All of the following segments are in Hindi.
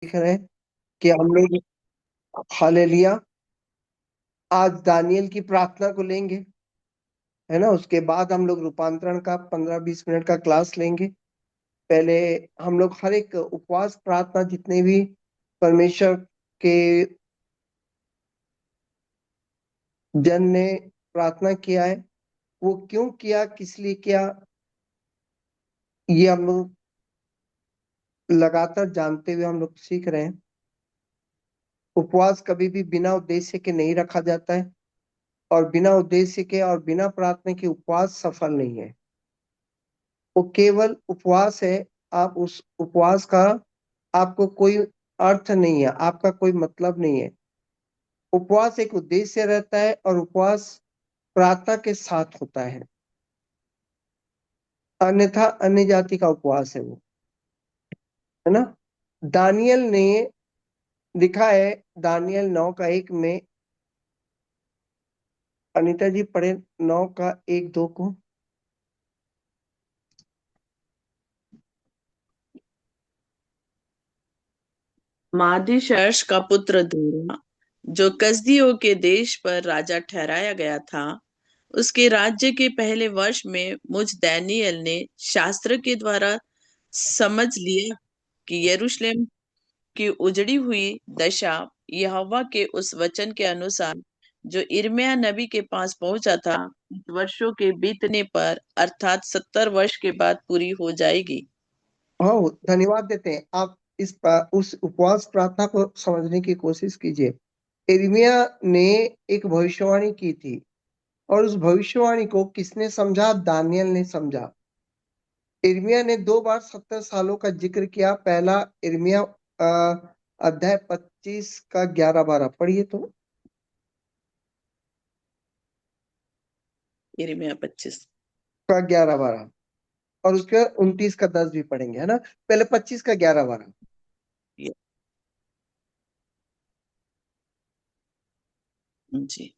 देख रहे हैं कि हम लोग हालेलुया आज दानियल की प्रार्थना को लेंगे, है ना। उसके बाद हम लोग रूपांतरण का 15-20 मिनट का क्लास लेंगे। पहले हम लोग हर एक उपवास प्रार्थना जितने भी परमेश्वर के जन ने प्रार्थना किया है, वो क्यों किया, किस लिए किया, ये हम लोग लगातार जानते हुए हम लोग सीख रहे हैं। उपवास कभी भी बिना उद्देश्य के नहीं रखा जाता है, और बिना उद्देश्य के और बिना प्रार्थना के उपवास सफल नहीं है। वो केवल उपवास है। आप उस उपवास का आपको कोई अर्थ नहीं है, आपका कोई मतलब नहीं है। उपवास एक उद्देश्य रहता है, और उपवास प्रार्थना के साथ होता है, अन्यथा अन्य जाति का उपवास है वो, है ना। दानियल ने लिखा है, दानियल 9 का 1 में। अनीता जी पढ़े 9 का 1-2 को। मादीशर्ष का पुत्र दूरा, जो कसदियों के देश पर राजा ठहराया गया था, उसके राज्य के पहले वर्ष में मुझ दानियल ने शास्त्र के द्वारा समझ लिया कि यरूशलेम की उजड़ी हुई दशा यहोवा के उस वचन के अनुसार जो यिर्मयाह नबी के पास पहुंचा था, वर्षों के बीतने पर अर्थात 70 वर्ष के बाद पूरी हो जाएगी। हाँ, धन्यवाद देते हैं। आप उस उपवास प्रार्थना को समझने की कोशिश कीजिए। यिर्मयाह ने एक भविष्यवाणी की थी, और उस भविष्यवाणी को किसने समझा? दानियल ने समझा। यिर्मयाह ने 2 बार 70 सालों का जिक्र किया। पहला यिर्मयाह अध्याय 25 का 11-12 पढ़िए तो। यिर्मयाह 25 का 11-12, और उसके 29 का 10 भी पढ़ेंगे, है ना। पहले 25 का 11-12। जी।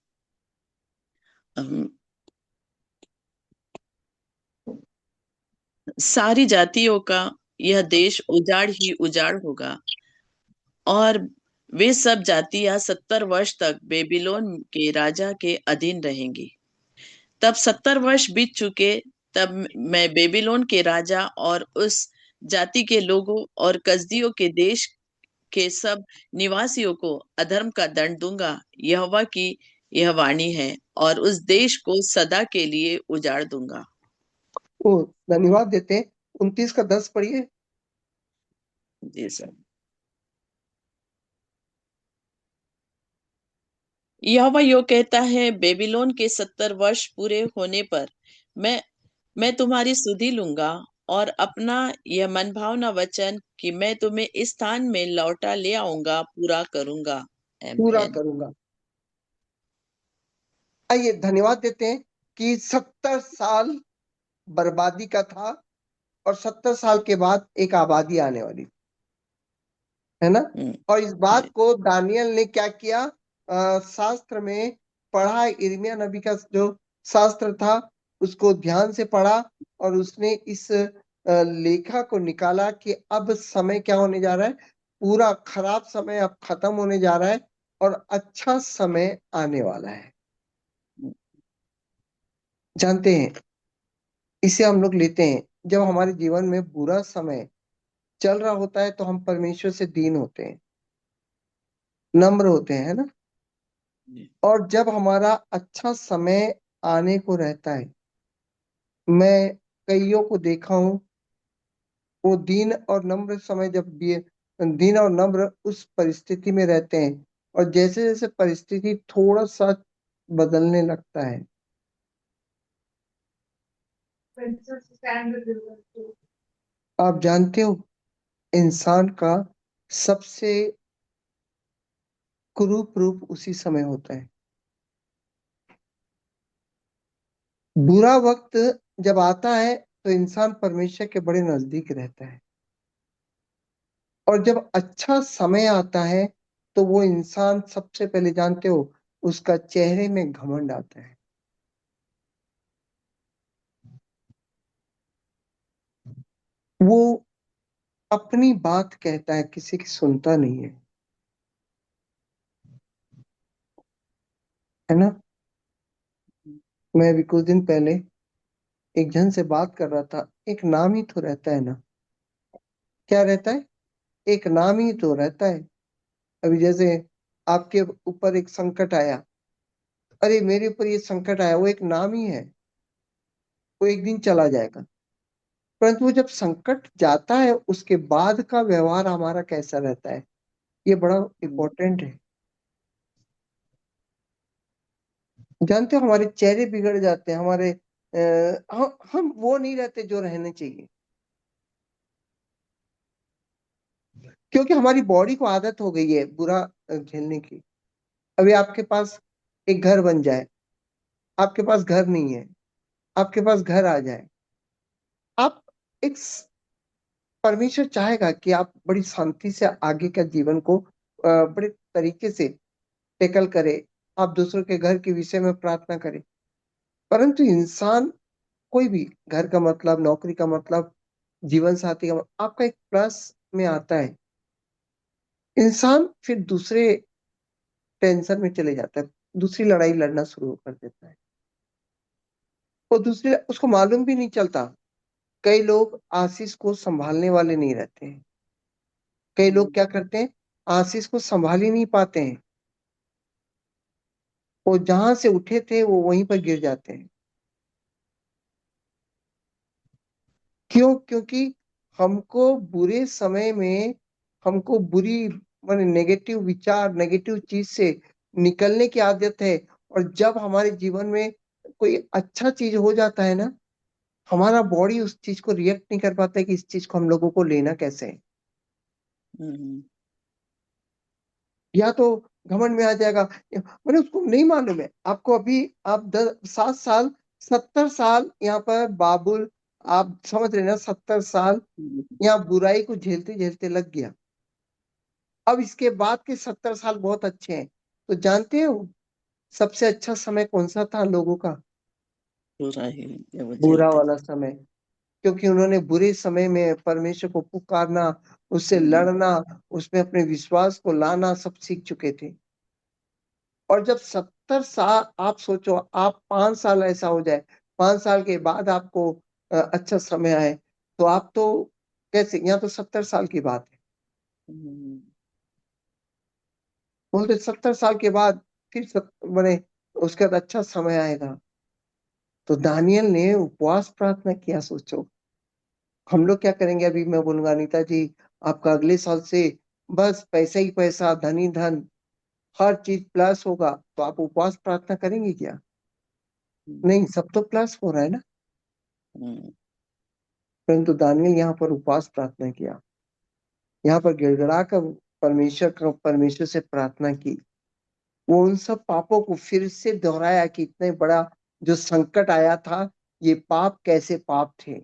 सारी जातियों का यह देश उजाड़ ही उजाड़ होगा, और वे सब जातियां 70 वर्ष तक बेबीलोन के राजा के अधीन रहेंगी। तब 70 वर्ष बीत चुके, तब मैं बेबीलोन के राजा और उस जाति के लोगों और कसदियों के देश के सब निवासियों को अधर्म का दंड दूंगा। यहोवा की यह वाणी है, और उस देश को सदा के लिए उजाड़ दूंगा। ओ, धन्यवाद देते हैं। 29 का 10 पढ़िए। जी सर। यहोवा यो कहता है, बेबीलोन के 70 वर्ष पूरे होने पर मैं तुम्हारी सुधि लूंगा, और अपना यह मनभावना वचन कि मैं तुम्हें इस स्थान में लौटा ले आऊंगा पूरा करूंगा। पूरा आमीन। करूंगा। आइए धन्यवाद देते हैं कि 70 साल बर्बादी का था, और 70 साल के बाद एक आबादी आने वाली, है ना। और इस बात जी। को दानियल ने क्या किया? शास्त्र में पढ़ा। यिर्मयाह नबी का जो शास्त्र था, उसको ध्यान से पढ़ा, और उसने इस लेखा को निकाला कि अब समय क्या होने जा रहा है। पूरा खराब समय अब खत्म होने जा रहा है, और अच्छा समय आने वाला है। जानते हैं, इसे हम लोग लेते हैं जब हमारे जीवन में बुरा समय चल रहा होता है, तो हम परमेश्वर से दीन होते हैं, नम्र होते हैं, है ना। जी। और जब हमारा अच्छा समय आने को रहता है, मैं कईयों को देखा हूं, वो दीन और नम्र समय जब भी दीन और नम्र उस परिस्थिति में रहते हैं, और जैसे जैसे परिस्थिति थोड़ा सा बदलने लगता है, आप जानते हो, इंसान का सबसे कुरूप रूप उसी समय होता है। बुरा वक्त जब आता है, तो इंसान परमेश्वर के बड़े नजदीक रहता है, और जब अच्छा समय आता है, तो वो इंसान सबसे पहले, जानते हो, उसका चेहरे में घमंड आता है। वो अपनी बात कहता है, किसी की सुनता नहीं है ना। मैं अभी कुछ दिन पहले एक जन से बात कर रहा था। एक नाम ही तो रहता है ना। क्या रहता है? एक नाम ही तो रहता है। अभी जैसे आपके ऊपर एक संकट आया, अरे मेरे ऊपर ये संकट आया, वो एक नाम ही है। वो एक दिन चला जाएगा। परंतु वो जब संकट जाता है, उसके बाद का व्यवहार हमारा कैसा रहता है, ये बड़ा इम्पोर्टेंट है। जानते हो, हमारे चेहरे बिगड़ जाते हैं, हमारे हम वो नहीं रहते जो रहने चाहिए, क्योंकि हमारी बॉडी को आदत हो गई है बुरा झेलने की। अभी आपके पास एक घर बन जाए, आपके पास घर नहीं है, आपके पास घर आ जाए, आप एक परमेश्वर चाहेगा कि आप बड़ी शांति से आगे का जीवन को बड़े तरीके से टेकल करे, आप दूसरों के घर के विषय में प्रार्थना करें। परंतु इंसान, कोई भी घर का मतलब, नौकरी का मतलब, जीवन साथी का मतलब, आपका एक प्लस में आता है, इंसान फिर दूसरे टेंशन में चले जाता है, दूसरी लड़ाई लड़ना शुरू कर देता है। वो दूसरे, उसको मालूम भी नहीं चलता। कई लोग आशीष को संभालने वाले नहीं रहते हैं। कई लोग क्या करते हैं, आशीष को संभाल ही नहीं पाते हैं। वो जहां से उठे थे वो वहीं पर गिर जाते हैं। क्यों? क्योंकि हमको बुरे समय में, हमको बुरी माने नेगेटिव विचार, नेगेटिव चीज से निकलने की आदत है। और जब हमारे जीवन में कोई अच्छा चीज हो जाता है ना, हमारा बॉडी उस चीज को रिएक्ट नहीं कर पाता है कि इस चीज को हम लोगों को लेना कैसे है। या तो घमंड में आ जाएगा, मैंने उसको नहीं मालूम है आपको। अभी आप 7 साल, 70 साल यहाँ पर बाबुल, आप समझ रहे ना, 70 साल यहाँ बुराई को झेलते झेलते लग गया। अब इसके बाद के 70 साल बहुत अच्छे हैं। तो जानते हो सबसे अच्छा समय कौन सा था लोगों का? बुरा ही जब वो बुरा झेलते वाला समय। क्योंकि उन्होंने बुरे समय में परमेश्वर को पुकारना, उससे थे। लड़ना, उसमें अपने विश्वास को लाना सब सीख चुके थे। और जब 70 साल, आप सोचो, आप 5 साल ऐसा हो जाए, 5 साल के बाद आपको अच्छा समय आए, तो आप तो कैसे, यहाँ तो 70 साल की बात है। बोलते 70 साल के बाद फिर बने, उसके बाद अच्छा समय आएगा। तो दानियल ने उपवास प्रार्थना किया। सोचो हम लोग क्या करेंगे। अभी मैं बोलूंगा, अनीता जी आपका अगले साल से बस पैसा ही पैसा, धन ही धन, हर चीज प्लस होगा, तो आप उपवास प्रार्थना करेंगे क्या? नहीं, सब तो प्लस हो रहा है ना। परंतु दानियल यहाँ पर उपवास प्रार्थना किया, यहाँ पर गिड़गिड़ा कर परमेश्वर से प्रार्थना की। वो उन सब पापों को फिर से दोहराया कि इतने बड़ा जो संकट आया था, ये पाप कैसे पाप थे।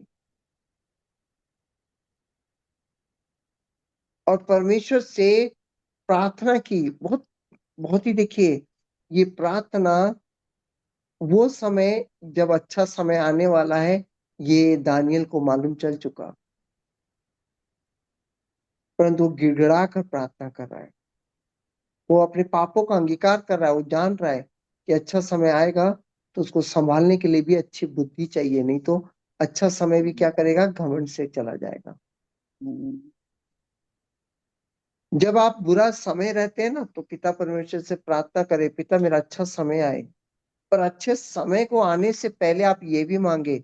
और परमेश्वर से प्रार्थना की। बहुत बहुत ही, देखिए, ये प्रार्थना, वो समय जब अच्छा समय आने वाला है, ये दानियल को मालूम चल चुका। परंतु वो गिड़गिड़ा कर प्रार्थना कर रहा है। वो अपने पापों का अंगीकार कर रहा है। वो जान रहा है कि अच्छा समय आएगा, तो उसको संभालने के लिए भी अच्छी बुद्धि चाहिए, नहीं तो अच्छा समय भी क्या करेगा, घमंड से चला जाएगा। जब आप बुरा समय रहते हैं ना, तो पिता परमेश्वर से प्रार्थना करें, पिता मेरा अच्छा समय आए। पर अच्छे समय को आने से पहले आप ये भी मांगे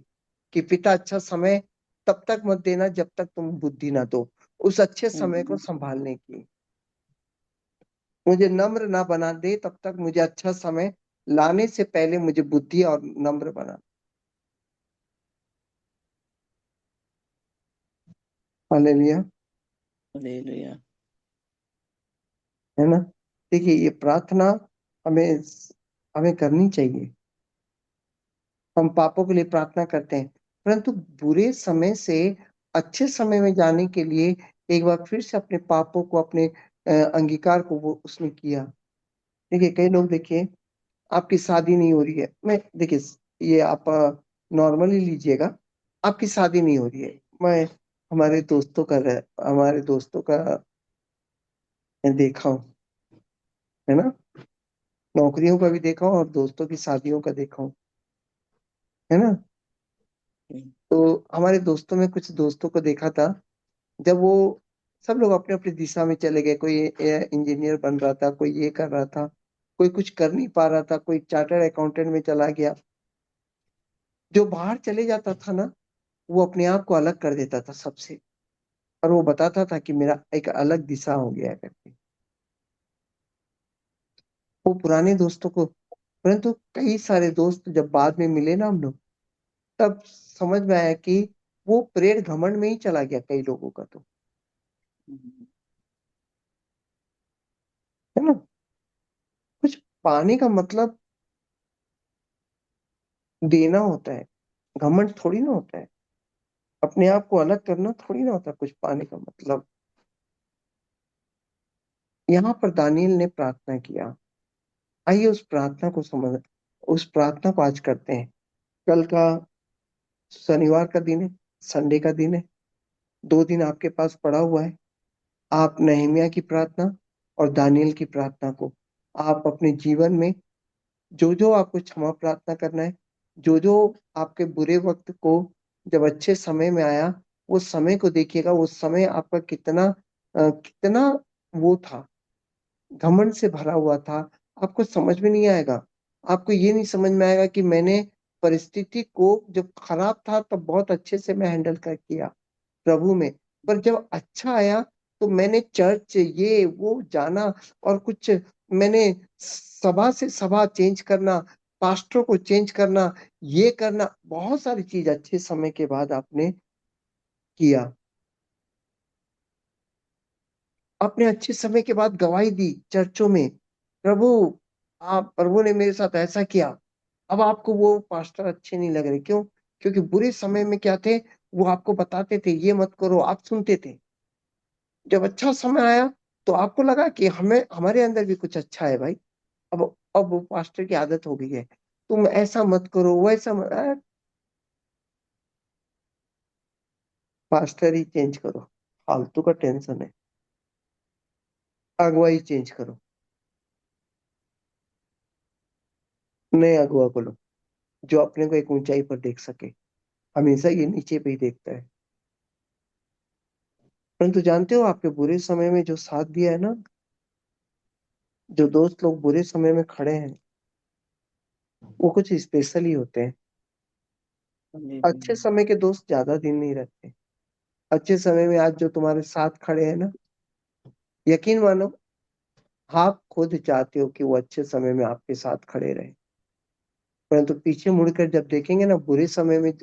कि पिता अच्छा समय तब तक मत देना जब तक तुम बुद्धि ना दो, उस अच्छे समय को संभालने की। मुझे नम्र ना बना दे तब तक, मुझे अच्छा समय लाने से पहले मुझे बुद्धि और नम्र बना। हालेलुया। हालेलुया। है ना। देखिए, ये प्रार्थना हमें हमें करनी चाहिए। हम पापों के लिए प्रार्थना करते हैं, परंतु बुरे समय से अच्छे समय में जाने के लिए एक बार फिर से अपने पापों को, अपने अंगीकार को वो उसने किया। देखिए, कई लोग, देखिए, आपकी शादी नहीं हो रही है, मैं देखिए, ये आप नॉर्मली लीजिएगा, आपकी शादी नहीं हो रही है, मैं हमारे दोस्तों का मैं देखा हूँ, है ना। नौकरियों का भी देखा हूँ और दोस्तों की शादियों का देखा हूँ, है ना। हम्म, तो हमारे दोस्तों में कुछ दोस्तों को देखा था, जब वो सब लोग अपने अपनी दिशा में चले गए, कोई इंजीनियर बन रहा था, कोई ये कर रहा था, कोई कुछ कर नहीं पा रहा था, कोई चार्टर्ड अकाउंटेंट में चला गया। जो बाहर चले जाता था ना, वो अपने आप को अलग कर देता था सबसे, और वो बताता था कि मेरा एक अलग दिशा हो गया है करके। वो पुराने दोस्तों को, परंतु कई सारे दोस्त जब बाद में मिले ना हम लोग, तब समझ में आया कि वो परेड घमंड में ही चला गया कई लोगों का, तो हम्म, है ना। कुछ पाने का मतलब देना होता है, घमंड थोड़ी ना होता है। अपने आप को अलग करना थोड़ी ना होता कुछ पाने का मतलब। यहाँ पर दानियल ने प्रार्थना किया। आइए उस प्रार्थना को आज करते हैं। कल का शनिवार का दिन है, संडे का दिन है, 2 दिन आपके पास पड़ा हुआ है। आप नहमिया की प्रार्थना और दानियल की प्रार्थना को आप अपने जीवन में, जो जो आपको क्षमा प्रार्थना करना है, जो जो आपके बुरे वक्त को जब अच्छे समय में आया, वो समय को देखिएगा, वो समय आपका कितना वो था, घमंड से भरा हुआ था। आपको समझ में नहीं आएगा, आपको ये नहीं समझ में आएगा कि मैंने परिस्थिति को जब खराब था तब बहुत अच्छे से मैं हैंडल कर किया प्रभु में, पर जब अच्छा आया तो मैंने चर्च ये वो जाना, और कुछ मैंने सभा से सभा चेंज करना, पास्टरों को चेंज करना, ये करना, बहुत सारी चीज अच्छे समय के बाद आपने किया। आपने अच्छे समय के बाद गवाही दी चर्चों में, प्रभु आप प्रभु ने मेरे साथ ऐसा किया। अब आपको वो पास्टर अच्छे नहीं लग रहे, क्यों? क्योंकि बुरे समय में क्या थे, वो आपको बताते थे ये मत करो, आप सुनते थे। जब अच्छा समय आया तो आपको लगा कि हमें हमारे अंदर भी कुछ अच्छा है भाई। अब वो पास्टर की आदत हो गई है, तुम ऐसा मत करो, वैसा मत पास्टर ही चेंज करो, फालतू का टेंशन है। अगुवाई चेंज करो, नए अगुआ को लो, जो अपने को एक ऊंचाई पर देख सके। हमेशा ये नीचे पे ही देखता है। परंतु जानते हो, आपके बुरे समय में जो साथ दिया है ना, जो दोस्त लोग बुरे समय में खड़े हैं, वो कुछ स्पेशल ही होते हैं। अच्छे हालेलुया। समय के दोस्त ज्यादा दिन नहीं रहते। अच्छे समय में आज जो तुम्हारे साथ खड़े हैं ना, यकीन मानो, आप खुद चाहते हो कि वो अच्छे समय में आपके साथ खड़े रहे, परंतु पीछे मुड़कर जब देखेंगे ना, बुरे समय में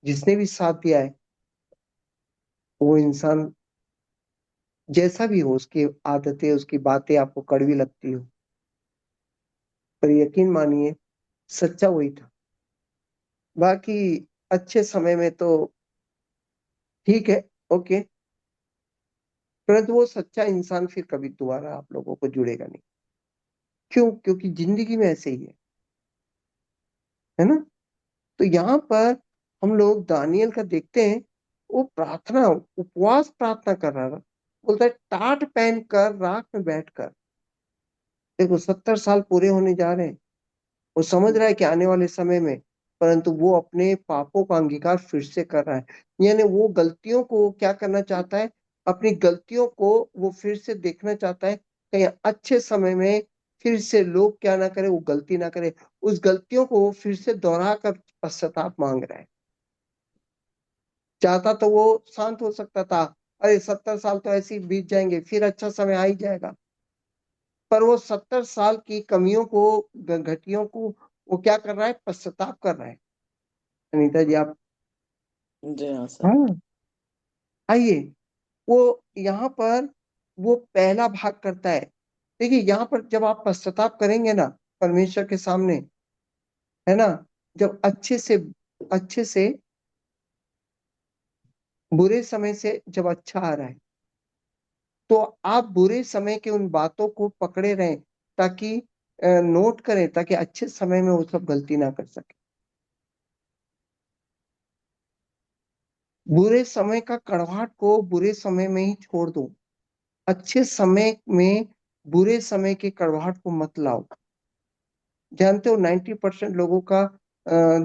जिसने भी साथ दिया है, वो इंसान जैसा भी हो, उसकी आदतें उसकी बातें आपको कड़वी लगती हो, पर यकीन मानिए, सच्चा वही था। बाकी अच्छे समय में तो ठीक है, ओके, परंतु वो सच्चा इंसान फिर कभी दोबारा आप लोगों को जुड़ेगा नहीं। क्यों? क्योंकि जिंदगी में ऐसे ही है ना। तो यहाँ पर हम लोग दानियल का देखते हैं, वो प्रार्थना, उपवास प्रार्थना कर रहा था। बोलता है टाट पहन कर राख में बैठकर। देखो 70 साल पूरे होने जा रहे हैं, वो समझ रहा है कि आने वाले समय में, परंतु वो अपने पापों का अंगीकार फिर से कर रहा है। यानी वो गलतियों को वो क्या करना चाहता है, अपनी गलतियों को वो फिर से देखना चाहता है, कहीं अच्छे समय में फिर से लोग क्या ना करे, वो गलती ना करे। उस गलतियों को वो फिर से दोहरा कर पश्चाताप मांग रहा है। चाहता तो वो शांत हो सकता था, अरे 70 साल तो ऐसे ही बीत जाएंगे, फिर अच्छा समय आ ही जाएगा। पर वो 70 साल की कमियों को, घटियों को वो क्या कर रहा है, पश्चाताप कर रहा है। अनीता जी आप, जी हाँ सर। हाँ, आइए, वो यहाँ पर वो पहला भाग करता है। देखिए यहाँ पर जब आप पश्चाताप करेंगे ना परमेश्वर के सामने, है ना, जब अच्छे से बुरे समय से जब अच्छा आ रहा है, तो आप बुरे समय के उन बातों को पकड़े रहें, ताकि नोट करें, ताकि अच्छे समय में वो सब गलती ना कर सके। बुरे समय का कड़वाहट को बुरे समय में ही छोड़ दो, अच्छे समय में बुरे समय के कड़वाहट को मत लाओ। जानते हो 90% लोगों का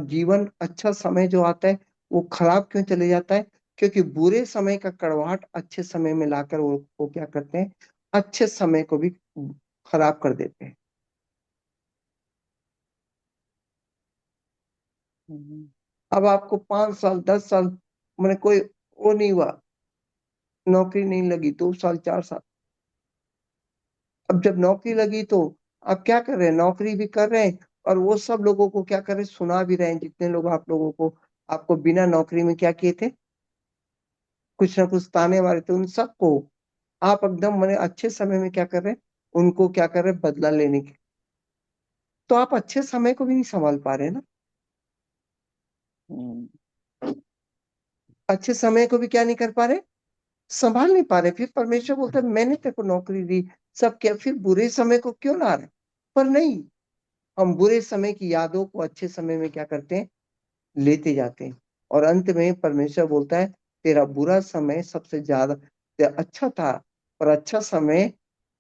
जीवन अच्छा समय जो आता है वो खराब क्यों चले जाता है? क्योंकि बुरे समय का कड़वाहट अच्छे समय में लाकर वो क्या करते हैं, अच्छे समय को भी खराब कर देते हैं। हम्म, अब आपको 5 साल 10 साल मैंने कोई वो नहीं हुआ, नौकरी नहीं लगी, 2 साल 4 साल, अब जब नौकरी लगी तो आप क्या कर रहे हैं, नौकरी भी कर रहे हैं और वो सब लोगों को क्या कर रहे हैं, सुना भी रहे हैं, जितने लोग आप लोगों को आपको बिना नौकरी में क्या किए थे, कुछ ना कुछ ताने मारे थे, उन सबको आप एकदम मैंने अच्छे समय में क्या कर रहे हैं, उनको क्या कर रहे हैं, बदला लेने की। तो आप अच्छे समय को भी नहीं संभाल पा रहे ना, हम्म, अच्छे समय को भी क्या नहीं कर पा रहे, संभाल नहीं पा रहे। फिर परमेश्वर बोलता है मैंने तेरे को नौकरी दी, सब क्या, फिर बुरे समय को क्यों ला रहे? पर नहीं, हम बुरे समय की यादों को अच्छे समय में क्या करते हैं, लेते जाते हैं। और अंत में परमेश्वर बोलता है तेरा बुरा समय सबसे ज्यादा अच्छा था, पर अच्छा समय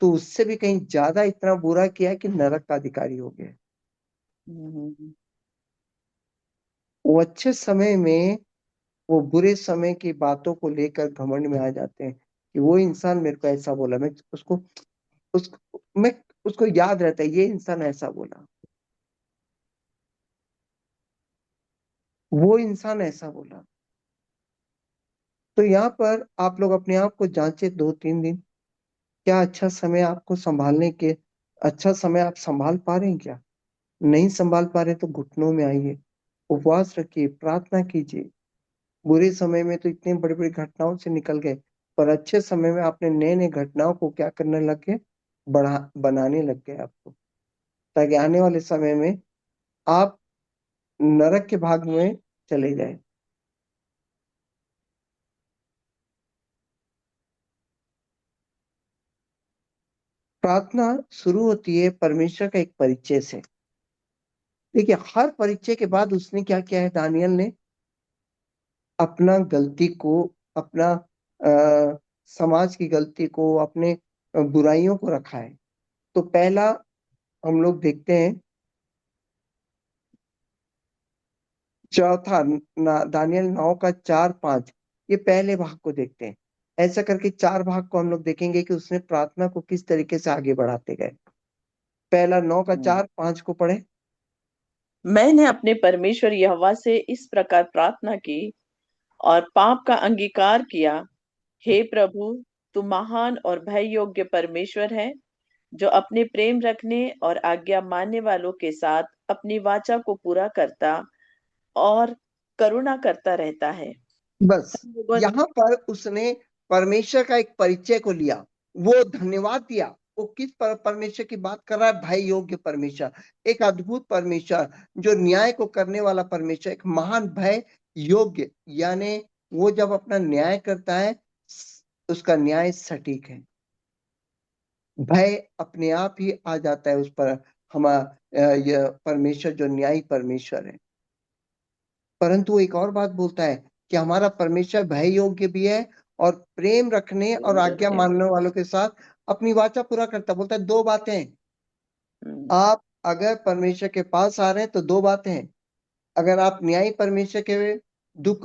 तो उससे भी कहीं ज्यादा इतना बुरा किया है कि नरक का अधिकारी हो गया है। हम्म, वो अच्छे समय में वो बुरे समय की बातों को लेकर घमंड में आ जाते हैं कि वो इंसान मेरे को ऐसा बोला, मैं उसको मैं उसको याद रहता है ये इंसान ऐसा बोला, वो इंसान ऐसा बोला। तो यहाँ पर आप लोग अपने आप को जांचे 2-3 दिन, क्या अच्छा समय आपको संभालने के, अच्छा समय आप संभाल पा रहे हैं क्या? नहीं संभाल पा रहे तो घुटनों में आइए, उपवास रखिए, प्रार्थना कीजिए। बुरे समय में तो इतने बड़ी बड़ी घटनाओं से निकल गए, पर अच्छे समय में आपने नए नए घटनाओं को क्या करने लग गए, बढ़ा बनाने लग गए आपको, ताकि आने वाले समय में आप नरक के भाग में चले जाए। प्रार्थना शुरू होती है परमेश्वर का एक परिचय से। देखिए हर परिचय के बाद उसने क्या किया है, दानियल ने अपना गलती को, अपना समाज की गलती को, अपने बुराइयों को रखा है। तो पहला हम लोग देखते हैं, चौथा दानियल 9 का 4-5, ये पहले भाग को देखते हैं। ऐसा करके 4 भाग को हम लोग देखेंगे कि उसने प्रार्थना को किस तरीके से आगे बढ़ाते गए। पहला 9 का हम्म। 4-5 को पढ़े। मैंने अपने परमेश्वर यहोवा से इस प्रकार प्रार्थना की और पाप का अंगीकार किया। हे प्रभु, तू महान और भय योग्य परमेश्वर है, जो अपने प्रेम रखने और आज्ञा मानने वालों के साथ अपनी वाचा को पूरा करता और करुणा करता रहता है। बस हम लोगों यहाँ पर उसने परमेश्वर का एक परिचय को लिया, वो धन्यवाद दिया। वो किस परमेश्वर की बात कर रहा है, भय योग्य परमेश्वर, एक अद्भुत परमेश्वर, जो न्याय को करने वाला परमेश्वर, एक महान भय योग्य, यानी वो जब अपना न्याय करता है उसका न्याय सटीक है। भय अपने आप ही आ जाता है उस पर, हमारा यह परमेश्वर जो न्यायी परमेश्वर है। परंतु वो एक और बात बोलता है कि हमारा परमेश्वर भय योग्य भी है और प्रेम रखने और आज्ञा रखने मानने वालों के साथ अपनी वाचा पूरा करता है। बोलता है 2 बातें हैं, हम्म, आप अगर परमेश्वर के पास आ रहे हैं तो 2 बातें हैं। अगर आप न्यायी परमेश्वर के दुख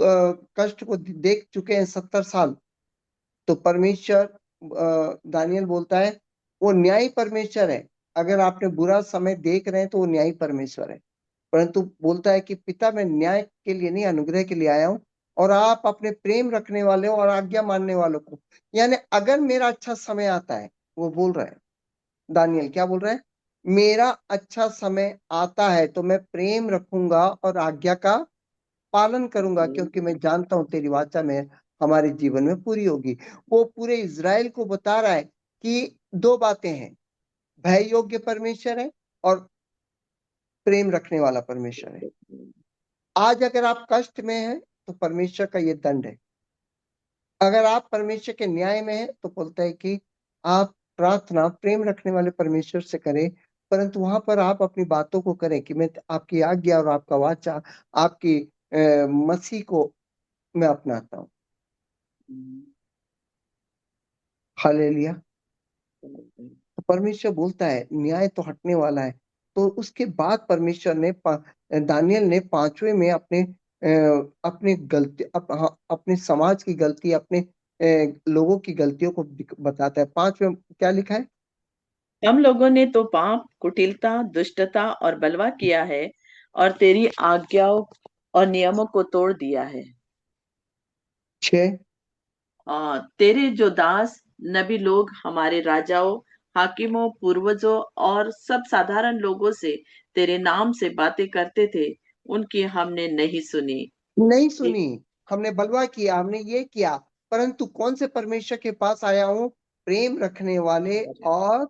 कष्ट को देख चुके हैं 70 साल, तो परमेश्वर दानियल बोलता है वो न्यायी परमेश्वर है। अगर आपने बुरा समय देख रहे हैं तो वो न्यायी परमेश्वर है। परंतु बोलता है कि पिता मैं न्याय के लिए नहीं अनुग्रह के लिए आया हूं, और आप अपने प्रेम रखने वाले हो और आज्ञा मानने वालों को, यानी अगर मेरा अच्छा समय आता है, वो बोल रहा है दानियल, क्या बोल रहा है, मेरा अच्छा समय आता है तो मैं प्रेम रखूंगा और आज्ञा का पालन करूंगा, क्योंकि मैं जानता हूं तेरी वाचा में हमारे जीवन में पूरी होगी। वो पूरे इज़राइल को बता रहा है कि 2 बातें हैं, भय योग्य परमेश्वर है और प्रेम रखने वाला परमेश्वर है। आज अगर आप कष्ट में हैं तो परमेश्वर का ये दंड है, अगर आप परमेश्वर के न्याय में हैं तो बोलता है कि आप प्रार्थना प्रेम रखने वाले परमेश्वर से करें, परंतु वहां पर आप अपनी बातों को करें कि मैं आपकी आज्ञा और आपका वाचा, आपकी मसीह को मैं अपनाता हूँ। हालेलुया। तो परमेश्वर बोलता है न्याय तो हटने वाला है। तो उसके बाद परमेश्वर ने दानियल ने पांचवें में अपने गलती हाँ, अपने समाज की गलती, अपने लोगों की गलतियों को बताता है। पांचवें क्या लिखा है? हम लोगों ने तो पाप, कुटिलता, दुष्टता और बलवा किया है और तेरी आज्ञाओं और नियमों को तोड़ दिया है। 6। तेरे जो दास नबी लोग हमारे राजाओं, हाकिमों, पूर्वजों और सब साधारण लोगों से तेरे नाम से बातें करते थे, उनकी हमने नहीं सुनी। नहीं सुनी। हमने बलवा किया, हमने ये किया, परंतु कौन से परमेश्वर के पास आया हूँ? प्रेम रखने वाले और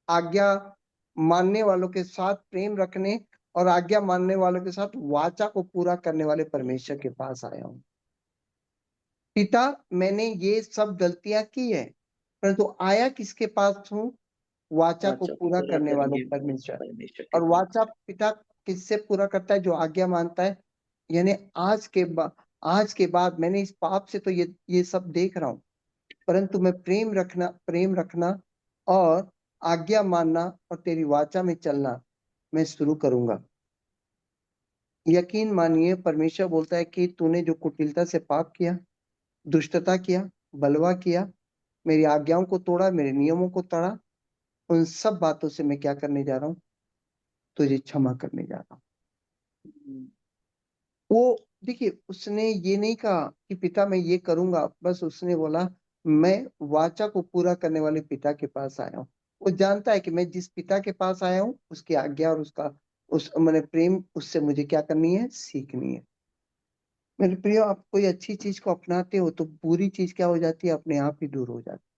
आज्ञा मानने वालों के साथ, प्रेम रखने और आज्ञा मानने वालों के साथ वाचा को पूरा करने वाले परमेश्वर के पास आया हूँ। पिता, मैंने ये सब गलतियां की है, परंतु आया किसके पास हूँ? वाचा को वाचा को पूरा पूरा करने वाले करने वाले परमेश्वर। परमेश्वर के और पास। वाचा पिता किससे पूरा करता है? जो आज्ञा मानता है। यानी आज के बाद मैंने इस पाप से तो ये सब देख रहा हूँ, परंतु मैं प्रेम रखना और आज्ञा मानना और तेरी वाचा में चलना मैं शुरू करूंगा। यकीन मानिए, परमेश्वर बोलता है कि तूने जो कुटिलता से पाप किया, दुष्टता किया, बलवा किया, मेरी आज्ञाओं को तोड़ा, मेरे नियमों को तोड़ा, उन सब बातों से मैं क्या करने जा रहा हूँ? तुझे क्षमा करने जा रहा हूँ। वो देखिए, उसने ये नहीं कहा कि पिता मैं ये करूंगा, बस उसने बोला मैं वाचा को पूरा करने वाले पिता के पास आया हूँ। वो जानता है कि मैं जिस पिता के पास आया हूँ उसकी आज्ञा और उस मैंने प्रेम उससे मुझे क्या करनी है? सीखनी है। मेरे प्रियो, आप कोई अच्छी चीज को अपनाते हो तो बुरी चीज क्या हो जाती है? अपने आप ही दूर हो जाती है।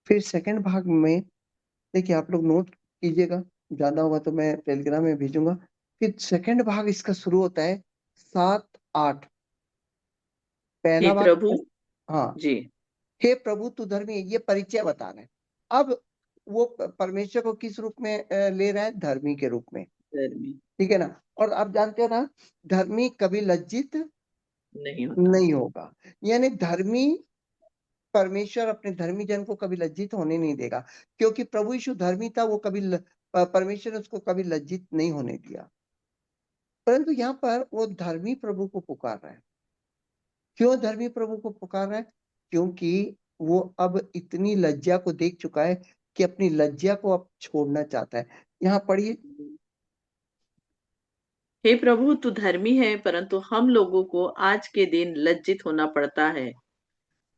फिर सेकंड भाग में देखिए, आप लोग नोट कीजिएगा, ज्यादा होगा तो मैं टेलीग्राम में भेजूंगा। फिर सेकंड भाग इसका शुरू होता है 7-8। हे पहला भाग प्रभु। हाँ, जी। हे प्रभु तू धर्मी है, ये परिचय बता रहा है। अब वो परमेश्वर को किस रूप में ले रहा है? धर्मी के रूप में। धर्मी ठीक है ना? और आप जानते हो ना, धर्मी कभी लज्जित नहीं होता। नहीं होगा। यानी धर्मी परमेश्वर अपने धर्मी जन को कभी लज्जित होने नहीं देगा, क्योंकि प्रभु यीशु धर्मी था। वो परमेश्वर ने उसको कभी लज्जित नहीं होने दिया। परंतु यहाँ पर वो धर्मी प्रभु को पुकार रहा है। क्यों धर्मी प्रभु को पुकार रहा है? क्योंकि वो अब इतनी लज्जा को देख चुका है कि अपनी लज्जा को अब छोड़ना चाहता है। यहाँ पढ़िए। हे प्रभु, तू धर्मी है, परंतु हम लोगों को आज के दिन लज्जित होना पड़ता है,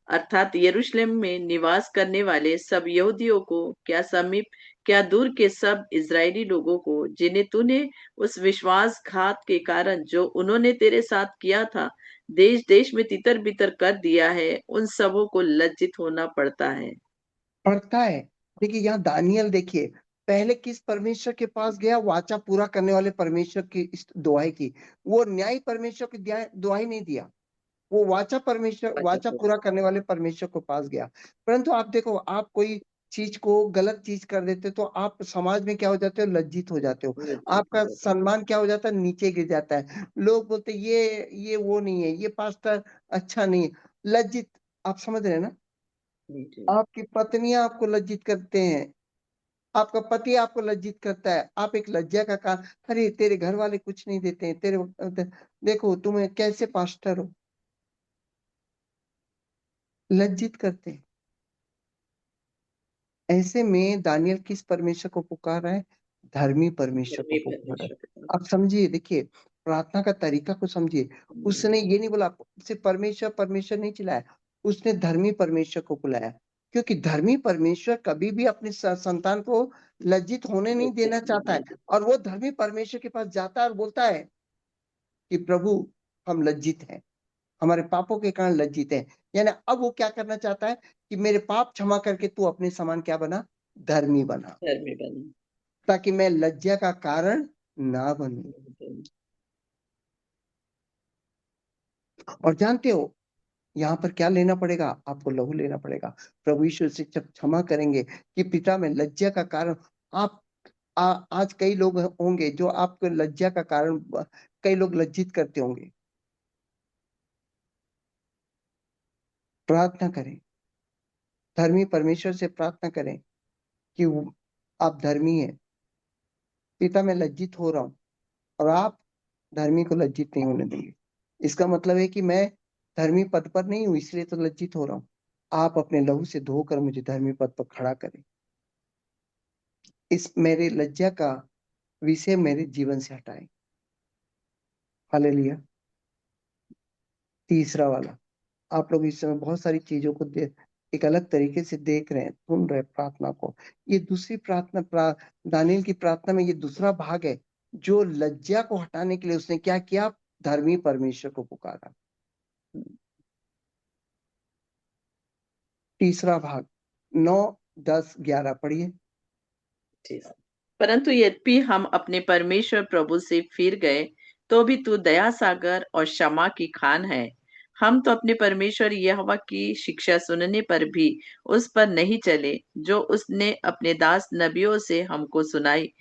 अर्थात यरूशलेम में निवास करने वाले सब यहूदियों को, क्या समीप क्या दूर के सब इजरायली लोगों को, जिन्हें तूने उस विश्वासघात के कारण जो उन्होंने तेरे साथ किया था देश देश में तितर बितर कर दिया है, उन सबों को लज्जित होना पड़ता है। पढ़ता है। देखिए यहाँ दानियल, देखिए पहले किस परमेश्वर के पास गया? वाचा पूरा करने वाले परमेश्वर की इस दुहाई की। वो न्याय परमेश्वर की दुहाई नहीं दिया, वो अच्छा वाचा पूरा। पूरा करने वाले परमेश्वर के पास गया। परंतु आप देखो, आप कोई चीज को गलत चीज कर देते तो आप समाज में क्या हो जाते हो? लज्जित हो जाते हो। लज्जित हो आपका जाता है। सम्मान क्या हो जाता है? नीचे गिर जाता है। लोग बोलते ये वो नहीं है, ये पास्टर अच्छा नहीं है। लज्जित। आप समझ रहे हैं ना? जी। आपकी पत्नियां आपको लज्जित करते हैं, आपका पति आपको लज्जित करता है। आप एक लज्जा का कारण, अरे तेरे घर वाले कुछ नहीं देते हैं, देखो तुम्हें कैसे पास्टर हो, लज्जित करते हैं। ऐसे में दानियल किस परमेश्वर को पुकार रहा है? धर्मी परमेश्वर को धर्मी पुकार रहा है। परमेश्वर के पास। आप समझिए, देखिए प्रार्थना का तरीका को समझिए। उसने ये नहीं बोला सिर्फ परमेश्वर परमेश्वर नहीं चिल्लाया, उसने धर्मी परमेश्वर को बुलाया। क्योंकि धर्मी परमेश्वर कभी भी अपने संतान को लज्जित होने नहीं लज्जित देना चाहता है। नहीं। और वो धर्मी परमेश्वर के पास जाता है और बोलता है कि प्रभु, हम लज्जित हैं, हमारे पापों के कारण लज्जित हैं। यानी अब वो क्या करना चाहता है कि मेरे पाप क्षमा करके तू अपने समान क्या बना? धर्मी बना, धर्मी बना। ताकि मैं लज्जा का कारण ना बनूं। और जानते हो यहाँ पर क्या लेना पड़ेगा? आपको लहू लेना पड़ेगा। प्रभु यीशु से जब क्षमा करेंगे कि पिता में लज्जा का कारण आप आज कई लोग होंगे जो आपको लज्जा का कारण, कई लोग लज्जित करते होंगे। प्रार्थना करें, धर्मी परमेश्वर से प्रार्थना करें कि आप धर्मी हैं। पिता, मैं लज्जित हो रहा हूं और आप धर्मी को लज्जित नहीं होने देंगे। इसका मतलब है कि मैं धर्मी पद पर नहीं हूं, इसलिए तो लज्जित हो रहा हूं। आप अपने लहू से धोकर मुझे धर्मी पद पर खड़ा करें। इस मेरे लज्जा का विषय मेरे जीवन से हटाएं। हालेलुया। तीसरा वाला, आप लोग इस समय बहुत सारी चीजों को एक अलग तरीके से देख रहे हैं, सुन रहे हैं प्रार्थना को। ये दूसरी प्रार्थना, दानियल की प्रार्थना में ये दूसरा भाग है, जो लज्जा को हटाने के लिए उसने क्या किया? धर्मी परमेश्वर को पुकारा। तीसरा भाग 9, 10, 11 पढ़िए। परंतु यद्यपि हम अपने परमेश्वर प्रभु से फिर गए, तो भी तू दया सागर और क्षमा की खान है। हम तो अपने परमेश्वर यहोवा की शिक्षा सुनने पर भी उस पर नहीं चले, जो उसने अपने दास नबियों से हमको सुनाई।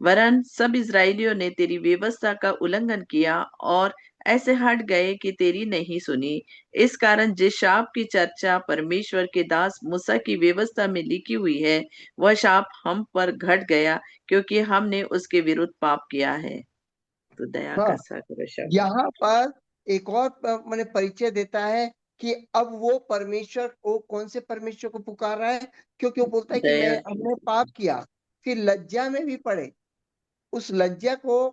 वरन सब इस्राएलियों ने तेरी व्यवस्था का उल्लंघन किया और ऐसे हट गए कि तेरी नहीं सुनी। इस कारण जिस शाप की चर्चा परमेश्वर के दास मूसा की व्यवस्था में लिखी हुई है, वह शाप हम पर घट गया, क्योंकि हमने उसके विरुद्ध पाप किया है। तो दया का हाँ, सागर क्षमा। यहाँ पर एक और मैंने परिचय देता है कि अब वो परमेश्वर को, कौन से परमेश्वर को पुकार रहा है? क्योंकि वो बोलता है कि दया हमने पाप किया, फिर लज्जा में भी पड़े। उस लज्जा को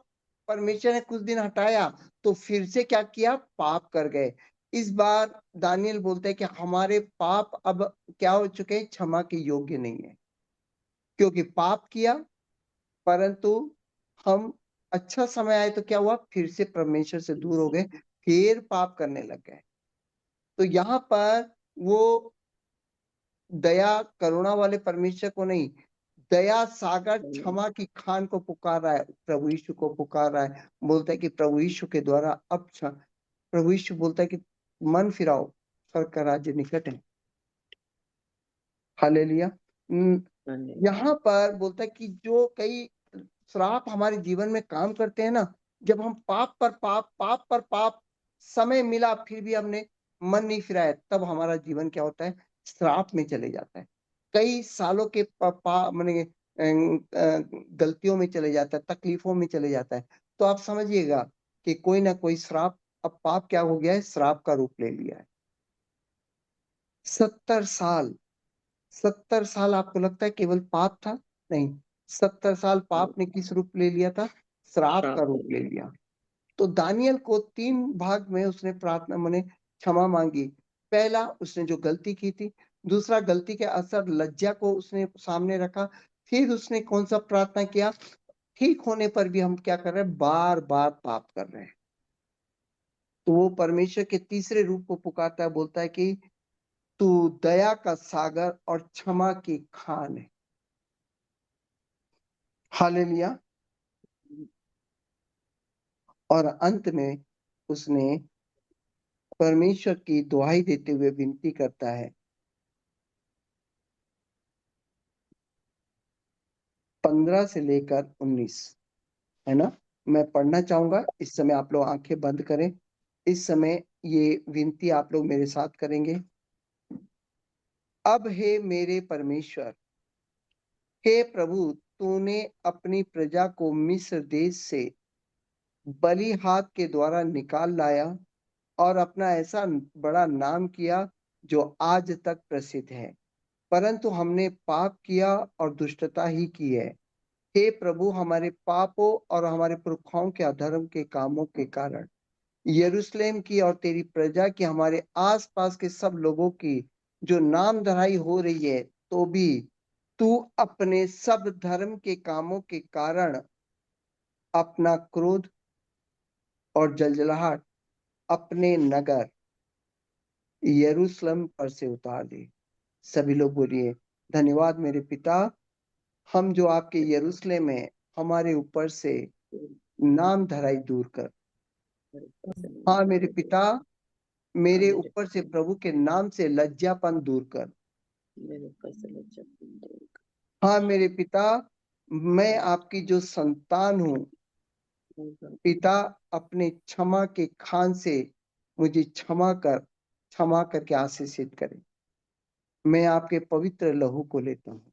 परमेश्वर ने कुछ दिन हटाया, तो फिर से क्या किया? पाप कर गए। इस बार दानियल बोलते हैं कि हमारे पाप अब क्या हो चुके हैं? क्षमा के योग्य नहीं है, क्योंकि पाप किया। परंतु हम, अच्छा समय आए तो क्या हुआ? फिर से परमेश्वर से दूर हो गए, फिर पाप करने लग गए। तो यहाँ पर वो दया करुणा वाले परमेश्वर को नहीं, दया सागर क्षमा की खान को पुकार रहा है, प्रभु यीशु को पुकार रहा है। बोलता है कि प्रभु यीशु के द्वारा अब प्रभु यीशु बोलता है कि मन फिराओ, स्वर्ग का राज्य निकट है। हालेलुया। यहाँ पर बोलता है कि जो कई श्राप हमारे जीवन में काम करते हैं ना, जब हम पाप पर पाप, पाप पर पाप, समय मिला फिर भी हमने मन नहीं फिराया, तब हमारा जीवन क्या होता है? श्राप में चले जाता है। कई सालों के माने गलतियों में चले जाता है, तकलीफों में चले जाता है। तो आप समझिएगा कि कोई ना कोई श्राप, अब पाप क्या हो गया है? श्राप का रूप ले लिया है। 70 साल, 70 साल आपको लगता है केवल पाप था? नहीं, 70 साल पाप ने किस रूप ले लिया था? श्राप का रूप ले लिया। तो दानियल को 3 भाग में उसने प्रार्थना माने क्षमा मांगी। पहला, उसने जो गलती की थी। दूसरा, गलती के असर लज्जा को उसने सामने रखा। फिर उसने कौन सा प्रार्थना किया? ठीक होने पर भी हम क्या कर रहे हैं? बार बार पाप कर रहे हैं। तो वो परमेश्वर के तीसरे रूप को पुकारता है, बोलता है कि तू दया का सागर और क्षमा की खान है। हालेलुया। और अंत में उसने परमेश्वर की दुहाई देते हुए विनती करता है, 15 से लेकर 19, है ना? मैं पढ़ना चाहूंगा। इस समय आप लोग आंखें बंद करें। इस समय ये विनती आप लोग मेरे साथ करेंगे। अब हे मेरे परमेश्वर, हे प्रभु, तूने अपनी प्रजा को मिस्र देश से बली हाथ के द्वारा निकाल लाया और अपना ऐसा बड़ा नाम किया जो आज तक प्रसिद्ध है। परंतु हमने पाप किया और दुष्टता ही की है। हे प्रभु, हमारे पापों और हमारे पुरखाओं के अधर्म के कामों के कारण यरूशलेम की और तेरी प्रजा की, हमारे आसपास के सब लोगों की जो नाम धराई हो रही है, तो भी तू अपने सब धर्म के कामों के कारण अपना क्रोध और जलजलाहट अपने नगर यरूशलेम पर से उतार दे। सभी लोग बोलिए, धन्यवाद मेरे पिता, हम जो आपके यरूशलेम में, हमारे ऊपर से नाम धराई दूर कर। हाँ मेरे पिता, मेरे ऊपर से प्रभु के नाम से लज्जापन दूर कर। हाँ मेरे पिता, मैं आपकी जो संतान हूँ, पिता अपने क्षमा के खान से मुझे क्षमा कर, क्षमा करके आशीषित करे। मैं आपके पवित्र लहू को लेता हूँ।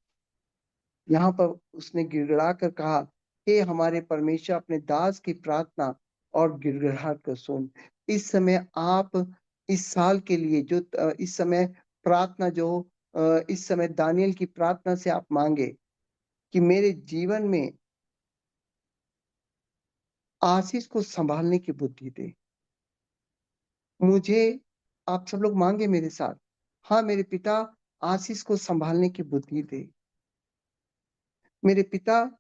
यहाँ पर उसने गिड़गिड़ा कर कहा, हे हमारे परमेश्वर, अपने दास की प्रार्थना और गिड़गिड़ाहट को सुन। इस समय आप इस साल के लिए जो इस समय प्रार्थना जो इस समय दानियल की प्रार्थना से आप मांगे कि मेरे जीवन में आशीष को संभालने की बुद्धि दे मुझे। आप सब लोग मांगे मेरे साथ, हाँ मेरे पिता, आशीष को संभालने की बुद्धि दे। मेरे पिता,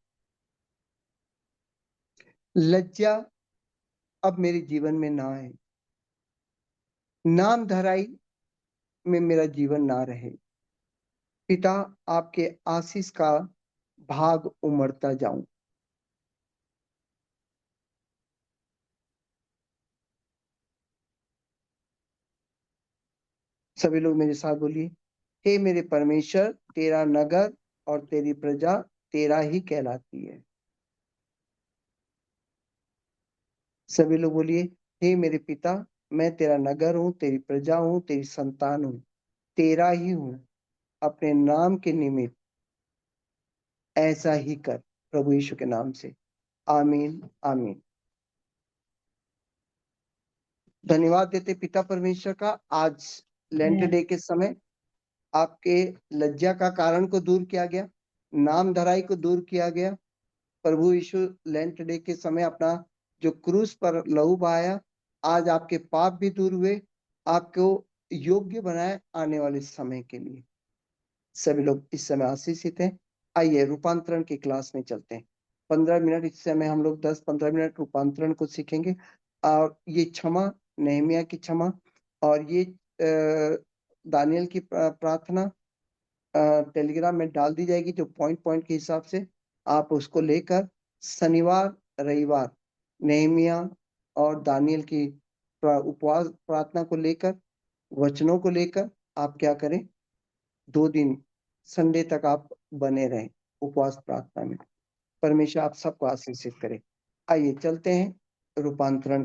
लज्जा अब मेरे जीवन में ना आए, नाम धराई में मेरा जीवन ना रहे। पिता, आपके आशीष का भाग उमड़ता जाऊं। सभी लोग मेरे साथ बोलिए, हे मेरे परमेश्वर, तेरा नगर और तेरी प्रजा तेरा ही कहलाती है। सभी लोग बोलिए, हे मेरे पिता, मैं तेरा नगर हूं, तेरी प्रजा हूं, तेरी संतान हूं, तेरा ही हूं। अपने नाम के निमित्त ऐसा ही कर, प्रभु यीशु के नाम से। आमीन आमीन। धन्यवाद देते पिता परमेश्वर का, आज लेंट डे के समय आपके लज्जा का कारण को दूर किया गया, नाम धराई को दूर किया गया। प्रभु यीशु लेंट डे के समय अपना जो क्रूस पर लहू बहाया, आज आपके पाप भी दूर हुए, आपको योग्य बनाए आने वाले समय के लिए। सभी लोग इस समय आशीषित हैं। आइए रूपांतरण की क्लास में चलते हैं। 15 मिनट इस समय हम लोग 10-15 मिनट रूपांतरण को सीखेंगे। और ये क्षमा, नेहमिया की क्षमा, और ये दानियल की प्रार्थना टेलीग्राम में डाल दी जाएगी, जो पॉइंट पॉइंट के हिसाब से आप उसको लेकर शनिवार रविवार नेहमिया और दानियल की उपवास प्रार्थना को लेकर, वचनों को लेकर आप क्या करें, 2 दिन संडे तक आप बने रहें उपवास प्रार्थना में। परमेश्वर आप सबको आशीषित करे। आइए चलते हैं रूपांतरण